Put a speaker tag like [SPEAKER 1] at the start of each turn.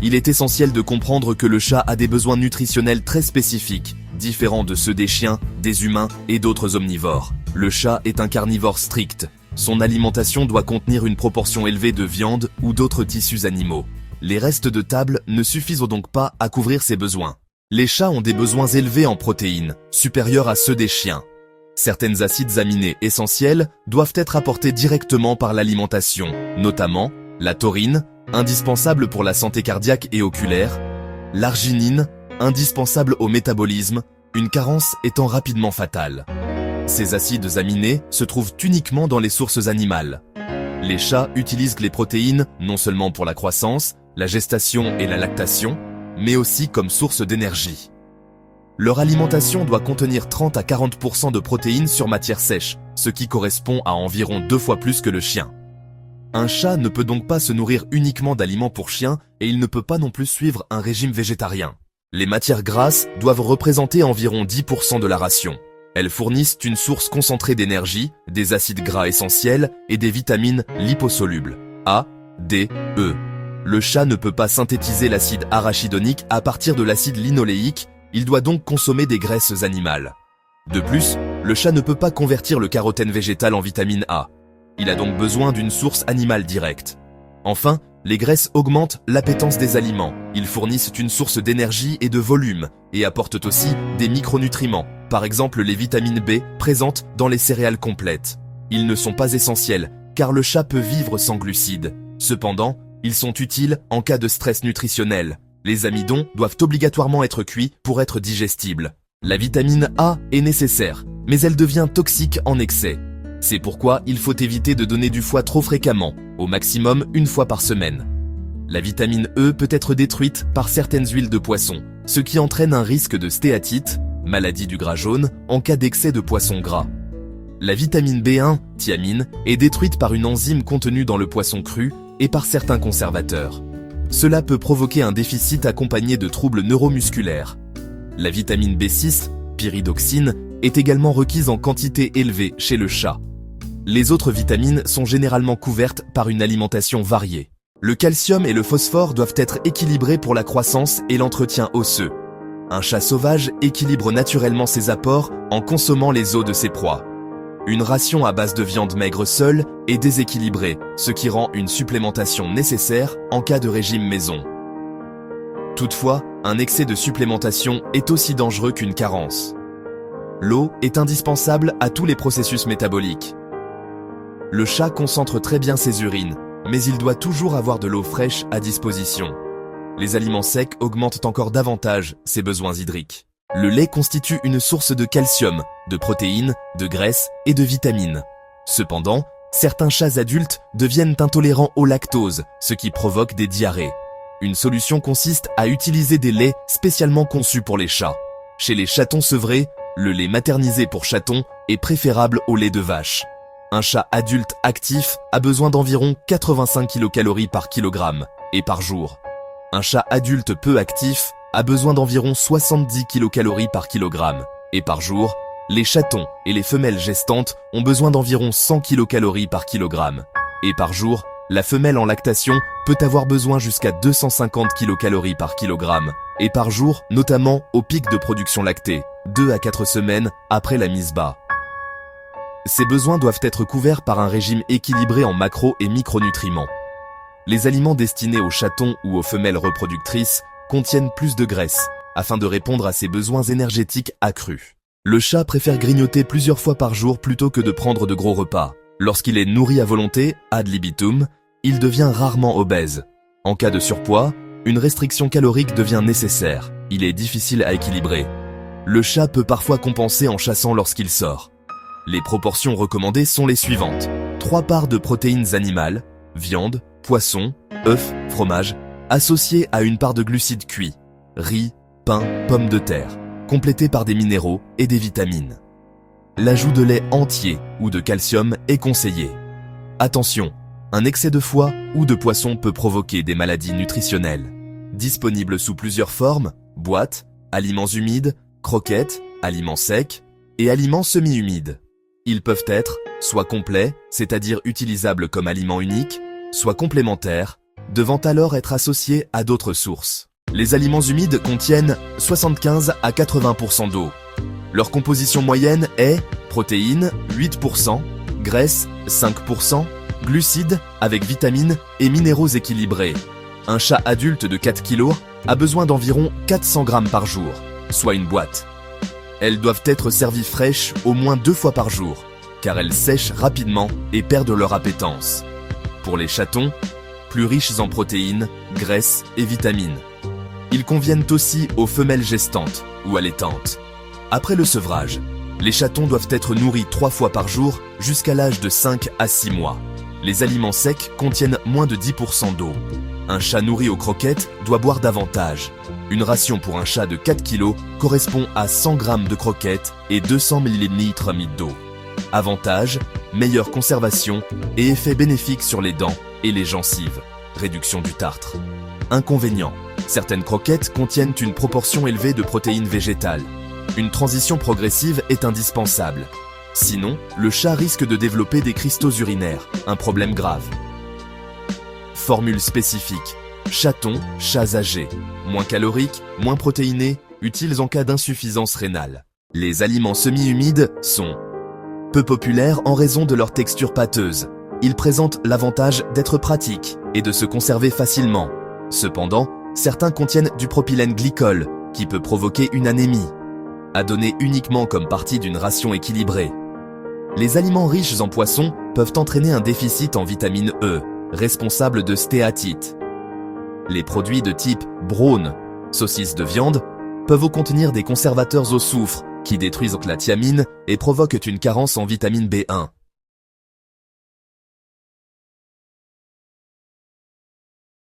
[SPEAKER 1] Il est essentiel de comprendre que le chat a des besoins nutritionnels très spécifiques, différents de ceux des chiens, des humains et d'autres omnivores. Le chat est un carnivore strict. Son alimentation doit contenir une proportion élevée de viande ou d'autres tissus animaux. Les restes de table ne suffisent donc pas à couvrir ses besoins. Les chats ont des besoins élevés en protéines, supérieurs à ceux des chiens. Certains acides aminés essentiels doivent être apportés directement par l'alimentation, notamment la taurine, indispensable pour la santé cardiaque et oculaire, l'arginine, indispensable au métabolisme, une carence étant rapidement fatale. Ces acides aminés se trouvent uniquement dans les sources animales. Les chats utilisent les protéines non seulement pour la croissance, la gestation et la lactation, mais aussi comme source d'énergie. Leur alimentation doit contenir 30 à 40% de protéines sur matière sèche, ce qui correspond à environ 2 fois plus que le chien. Un chat ne peut donc pas se nourrir uniquement d'aliments pour chiens et il ne peut pas non plus suivre un régime végétarien. Les matières grasses doivent représenter environ 10% de la ration. Elles fournissent une source concentrée d'énergie, des acides gras essentiels et des vitamines liposolubles, A, D, E. Le chat ne peut pas synthétiser l'acide arachidonique à partir de l'acide linoléique, il doit donc consommer des graisses animales. De plus, le chat ne peut pas convertir le carotène végétal en vitamine A. Il a donc besoin d'une source animale directe. Enfin, les graisses augmentent l'appétence des aliments. Ils fournissent une source d'énergie et de volume et apportent aussi des micronutriments, par exemple les vitamines B présentes dans les céréales complètes. Ils ne sont pas essentiels car le chat peut vivre sans glucides. Cependant, ils sont utiles en cas de stress nutritionnel. Les amidons doivent obligatoirement être cuits pour être digestibles. La vitamine A est nécessaire, mais elle devient toxique en excès. C'est pourquoi il faut éviter de donner du foie trop fréquemment, au maximum une fois par semaine. La vitamine E peut être détruite par certaines huiles de poisson, ce qui entraîne un risque de stéatite, maladie du gras jaune, en cas d'excès de poisson gras. La vitamine B1, thiamine, est détruite par une enzyme contenue dans le poisson cru et par certains conservateurs. Cela peut provoquer un déficit accompagné de troubles neuromusculaires. La vitamine B6, pyridoxine, est également requise en quantité élevée chez le chat. Les autres vitamines sont généralement couvertes par une alimentation variée. Le calcium et le phosphore doivent être équilibrés pour la croissance et l'entretien osseux. Un chat sauvage équilibre naturellement ses apports en consommant les os de ses proies. Une ration à base de viande maigre seule est déséquilibrée, ce qui rend une supplémentation nécessaire en cas de régime maison. Toutefois, un excès de supplémentation est aussi dangereux qu'une carence. L'eau est indispensable à tous les processus métaboliques. Le chat concentre très bien ses urines, mais il doit toujours avoir de l'eau fraîche à disposition. Les aliments secs augmentent encore davantage ses besoins hydriques. Le lait constitue une source de calcium, de protéines, de graisses et de vitamines. Cependant, certains chats adultes deviennent intolérants au lactose, ce qui provoque des diarrhées. Une solution consiste à utiliser des laits spécialement conçus pour les chats. Chez les chatons sevrés, le lait maternisé pour chaton est préférable au lait de vache. Un chat adulte actif a besoin d'environ 85 kcal par kilogramme et par jour. Un chat adulte peu actif a besoin d'environ 70 kcal par kilogramme et par jour. Les chatons et les femelles gestantes ont besoin d'environ 100 kcal par kilogramme et par jour. La femelle en lactation peut avoir besoin jusqu'à 250 kcal par kilogramme et par jour, notamment au pic de production lactée, 2 à 4 semaines après la mise bas. Ces besoins doivent être couverts par un régime équilibré en macro et micronutriments. Les aliments destinés aux chatons ou aux femelles reproductrices contiennent plus de graisse, afin de répondre à ces besoins énergétiques accrus. Le chat préfère grignoter plusieurs fois par jour plutôt que de prendre de gros repas. Lorsqu'il est nourri à volonté, ad libitum, il devient rarement obèse. En cas de surpoids, une restriction calorique devient nécessaire. Il est difficile à équilibrer. Le chat peut parfois compenser en chassant lorsqu'il sort. Les proportions recommandées sont les suivantes. 3 parts de protéines animales, viande, poisson, œufs, fromage, associées à une part de glucides cuits, riz, pain, pommes de terre, complétées par des minéraux et des vitamines. L'ajout de lait entier ou de calcium est conseillé. Attention, un excès de foie ou de poisson peut provoquer des maladies nutritionnelles. Disponible sous plusieurs formes, boîtes, aliments humides, croquettes, aliments secs et aliments semi-humides. Ils peuvent être soit complets, c'est-à-dire utilisables comme aliments uniques, soit complémentaires, devant alors être associés à d'autres sources. Les aliments humides contiennent 75 à 80% d'eau. Leur composition moyenne est protéines 8%, graisse 5%, glucides avec vitamines et minéraux équilibrés. Un chat adulte de 4 kg a besoin d'environ 400 grammes par jour, soit une boîte. Elles doivent être servies fraîches au moins 2 fois par jour, car elles sèchent rapidement et perdent leur appétence. Pour les chatons, plus riches en protéines, graisses et vitamines. Ils conviennent aussi aux femelles gestantes ou allaitantes. Après le sevrage, les chatons doivent être nourris 3 fois par jour jusqu'à l'âge de 5 à 6 mois. Les aliments secs contiennent moins de 10% d'eau. Un chat nourri aux croquettes doit boire davantage. Une ration pour un chat de 4 kg correspond à 100 g de croquettes et 200 ml d'eau. Avantages, meilleure conservation et effet bénéfique sur les dents et les gencives. Réduction du tartre. Inconvénients, certaines croquettes contiennent une proportion élevée de protéines végétales. Une transition progressive est indispensable. Sinon, le chat risque de développer des cristaux urinaires, un problème grave. Formule spécifique. Chaton, chats âgés. Moins caloriques, moins protéinés, utiles en cas d'insuffisance rénale. Les aliments semi-humides sont peu populaires en raison de leur texture pâteuse. Ils présentent l'avantage d'être pratiques et de se conserver facilement. Cependant, certains contiennent du propylène glycol, qui peut provoquer une anémie. À donner uniquement comme partie d'une ration équilibrée. Les aliments riches en poissons peuvent entraîner un déficit en vitamine E, responsable de stéatite. Les produits de type brawn, saucisses de viande, peuvent contenir des conservateurs au soufre qui détruisent la thiamine et provoquent une carence en vitamine B1.